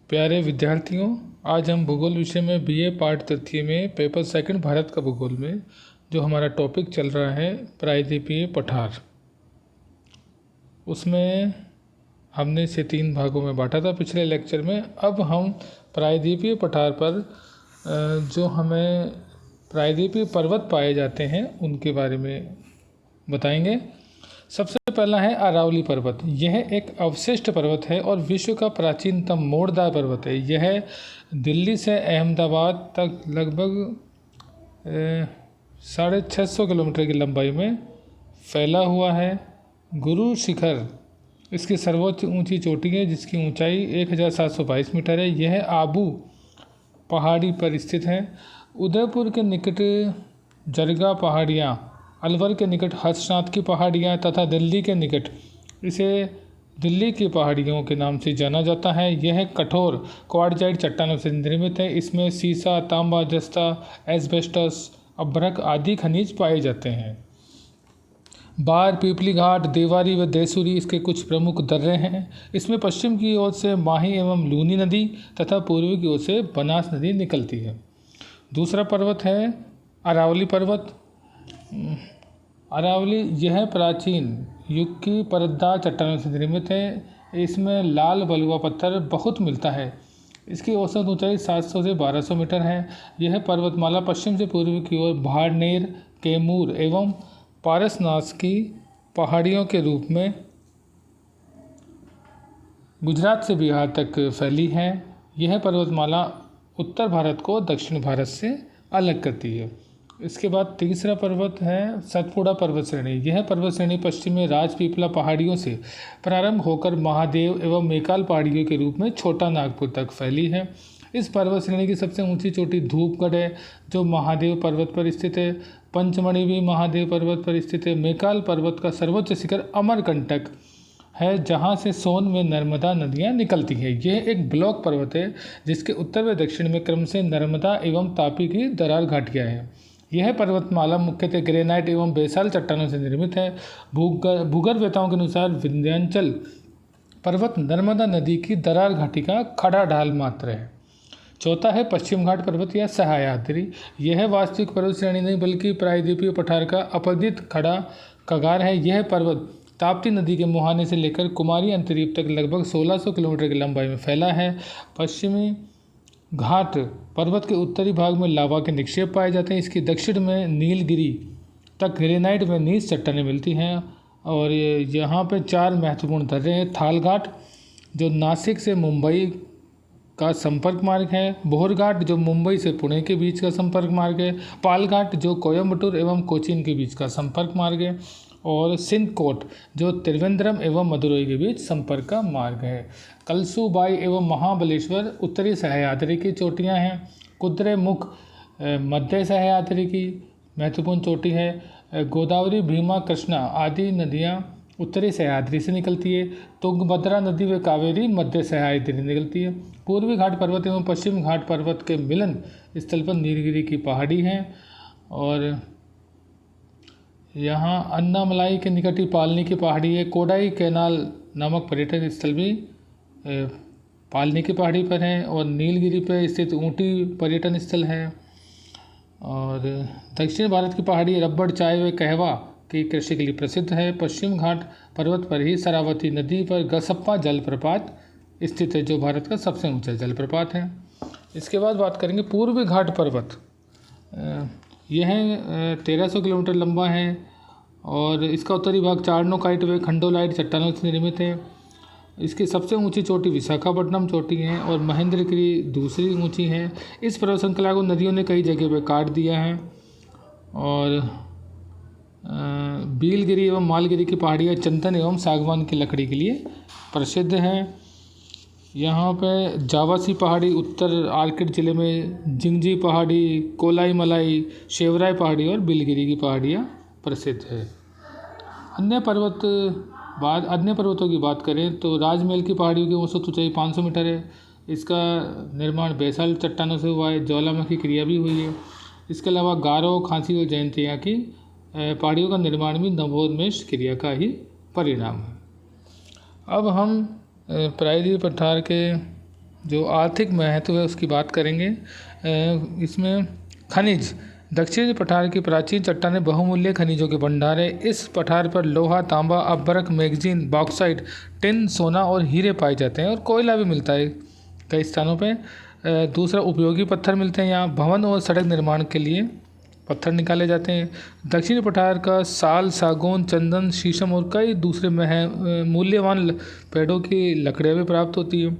प्यारे विद्यार्थियों, आज हम भूगोल विषय में बीए पार्ट तृतीय में पेपर सेकंड भारत का भूगोल में जो हमारा टॉपिक चल रहा है प्रायद्वीपीय पठार, उसमें हमने इसे 3 भागों में बांटा था पिछले लेक्चर में। अब हम प्रायद्वीपीय पठार पर जो हमें प्रायद्वीपीय पर्वत पाए जाते हैं उनके बारे में बताएंगे। सबसे पहला है अरावली पर्वत। यह एक अवशिष्ट पर्वत है और विश्व का प्राचीनतम मोड़दार पर्वत है। यह दिल्ली से अहमदाबाद तक लगभग 650 किलोमीटर की लंबाई में फैला हुआ है। गुरु शिखर इसकी सर्वोच्च ऊंची चोटी है जिसकी ऊंचाई 1722 मीटर है। यह आबू पहाड़ी पर स्थित है। उदयपुर के निकट जरगा पहाड़ियाँ, अलवर के निकट हर्षनाथ की पहाड़ियाँ तथा दिल्ली के निकट इसे दिल्ली की पहाड़ियों के नाम से जाना जाता है। यह कठोर क्वार्टजाइट चट्टानों से निर्मित है। इसमें सीसा, तांबा, जस्ता, एस्बेस्टस, अभ्रक आदि खनिज पाए जाते हैं। बार, पीपली घाट, देवारी व देसूरी इसके कुछ प्रमुख दर्रे हैं। इसमें पश्चिम की ओर से माही एवं लूनी नदी तथा पूर्व की ओर से बनास नदी निकलती है। दूसरा पर्वत है अरावली पर्वत। अरावली यह प्राचीन युग की परतदार चट्टानों से निर्मित है। इसमें लाल बलुआ पत्थर बहुत मिलता है। इसकी औसत ऊंचाई 700 से 1200 मीटर है। यह पर्वतमाला पश्चिम से पूर्व की ओर भाड़नेर, कैमूर एवं पारसनाथ की पहाड़ियों के रूप में गुजरात से बिहार तक फैली है। यह पर्वतमाला उत्तर भारत को दक्षिण भारत से अलग करती है। इसके बाद तीसरा पर्वत है सतपुड़ा पर्वत श्रेणी। यह पर्वत श्रेणी पश्चिम में राजपीपला पहाड़ियों से प्रारंभ होकर महादेव एवं मेकाल पहाड़ियों के रूप में छोटा नागपुर तक फैली है। इस पर्वत श्रेणी की सबसे ऊंची चोटी धूपगढ़ है जो महादेव पर्वत पर स्थित है। पंचमढ़ी भी महादेव पर्वत पर स्थित है। मेकाल पर्वत का सर्वोच्च शिखर अमरकंटक है जहाँ से सोन में नर्मदा नदियाँ निकलती हैं। यह एक ब्लॉक पर्वत है जिसके उत्तर व दक्षिण में क्रम से नर्मदा एवं तापी की दरार घाटियाँ हैं। यह पर्वतमाला मुख्यतः ग्रेनाइट एवं बेसाल चट्टानों से निर्मित है। भूगर्भवेताओं के अनुसार विंध्याचल पर्वत नर्मदा नदी की दरार घाटी का खड़ा ढाल मात्र है। चौथा है पश्चिम घाट पर्वत या सह्याद्री। यह वास्तविक पर्वत श्रेणी नहीं बल्कि प्रायद्वीपीय पठार का अपरदित खड़ा कगार है। यह पर्वत ताप्ती नदी के मुहाने से लेकर कुमारी अंतरीप तक लगभग 1600 किलोमीटर की लंबाई में फैला है। पश्चिमी घाट पर्वत के उत्तरी भाग में लावा के निक्षेप पाए जाते हैं। इसके दक्षिण में नीलगिरी तक ग्रेनाइट व नीच चट्टानें मिलती हैं। और यहाँ पे 4 महत्वपूर्ण दर्रे हैं। थाल घाट जो नासिक से मुंबई का संपर्क मार्ग है। बोहर घाट जो मुंबई से पुणे के बीच का संपर्क मार्ग है। पाल घाट जो कोयम्बटूर एवं कोचीन के बीच का संपर्क मार्ग है। और सिंधकोट जो त्रिवेंद्रम एवं मदुरई के बीच संपर्क का मार्ग है। कलसूबाई एवं महाबलेश्वर उत्तरी सह्याद्री की चोटियां हैं। कुद्रेमुख मध्य सह्याद्री की महत्वपूर्ण चोटी है। गोदावरी, भीमा, कृष्णा आदि नदियां उत्तरी सह्याद्री से निकलती है। तुंगभद्रा नदी व कावेरी मध्य सह्याद्री निकलती है। पूर्वी घाट पर्वत एवं पश्चिम घाट पर्वत के मिलन स्थल पर नीलगिरी की पहाड़ी है। और यहाँ अन्नामलाई के निकट ही पालनी की पहाड़ी है। कोडाई कैनाल नामक पर्यटन स्थल भी पालनी की पहाड़ी पर है। और नीलगिरी पर स्थित ऊटी पर्यटन स्थल है। और दक्षिण भारत की पहाड़ी रबड़, चाय व कहवा की कृषि के लिए प्रसिद्ध है। पश्चिम घाट पर्वत पर ही शरावती नदी पर गसप्पा जलप्रपात स्थित है जो भारत का सबसे ऊंचा जलप्रपात है। इसके बाद बात करेंगे पूर्वी घाट पर्वत। यह 1300 किलोमीटर लंबा है और इसका उत्तरी भाग चार्नोकाइट व खंडोलाइट चट्टानों से निर्मित है। इसकी सबसे ऊंची चोटी विशाखापट्टनम चोटी है और महेंद्रगिरी दूसरी ऊंची है। इस पर्वत श्रृंखला को नदियों ने कई जगह पर काट दिया है। और बीलगिरी एवं मालगिरी की पहाड़ियाँ चंदन एवं सागवान की लकड़ी के लिए प्रसिद्ध हैं। यहाँ पे जावासी पहाड़ी उत्तर आर्किड जिले में, जिंगजी पहाड़ी, कोलाई मलाई, शेवराय पहाड़ी और बिलगिरी की पहाड़ियाँ प्रसिद्ध है। अन्य पर्वतों की बात करें तो राजमहल की पहाड़ियों की औसत ऊंचाई 500 मीटर है। इसका निर्माण बेसाल चट्टानों से हुआ है। ज्वालामुखी क्रिया भी हुई है। इसके अलावा गारो, खांसी और जयंतिया की पहाड़ियों का निर्माण भी नवोन्मेष क्रिया का ही परिणाम है। अब हम प्रायद्वीपीय पठार के जो आर्थिक महत्व है उसकी बात करेंगे। इसमें खनिज, दक्षिणी पठार की प्राचीन चट्टानें बहुमूल्य खनिजों के भंडार है। इस पठार पर लोहा, तांबा, अभ्रक, मैग्नीज, बॉक्साइट, टिन, सोना और हीरे पाए जाते हैं और कोयला भी मिलता है कई स्थानों पे। दूसरा, उपयोगी पत्थर मिलते हैं यहाँ। भवन और सड़क निर्माण के लिए पत्थर निकाले जाते हैं। दक्षिणी पठार का साल, सागौन, चंदन, शीशम और कई दूसरे मूल्यवान पेड़ों की लकड़ियाँ भी प्राप्त होती है।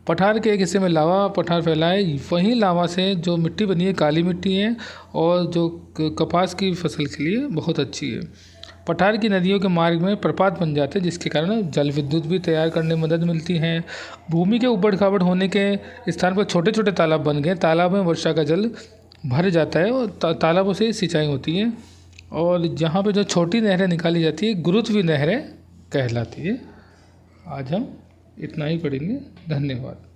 पठार के एक हिस्से में लावा पठार फैला है। वहीं लावा से जो मिट्टी बनी है काली मिट्टी है और जो कपास की फसल के लिए बहुत अच्छी है। पठार की नदियों के मार्ग में प्रपात बन जाते हैं जिसके कारण जल विद्युत भी तैयार करने में मदद मिलती है। भूमि के ऊबड़ खाबड़ होने के स्थान पर छोटे छोटे तालाब बन गए। तालाब में वर्षा का जल भर जाता है और तालाबों से सिंचाई होती है। और जहाँ पे जो छोटी नहरें निकाली जाती है गुरुत्वीय नहरें कहलाती है। आज हम इतना ही पढ़ेंगे। धन्यवाद।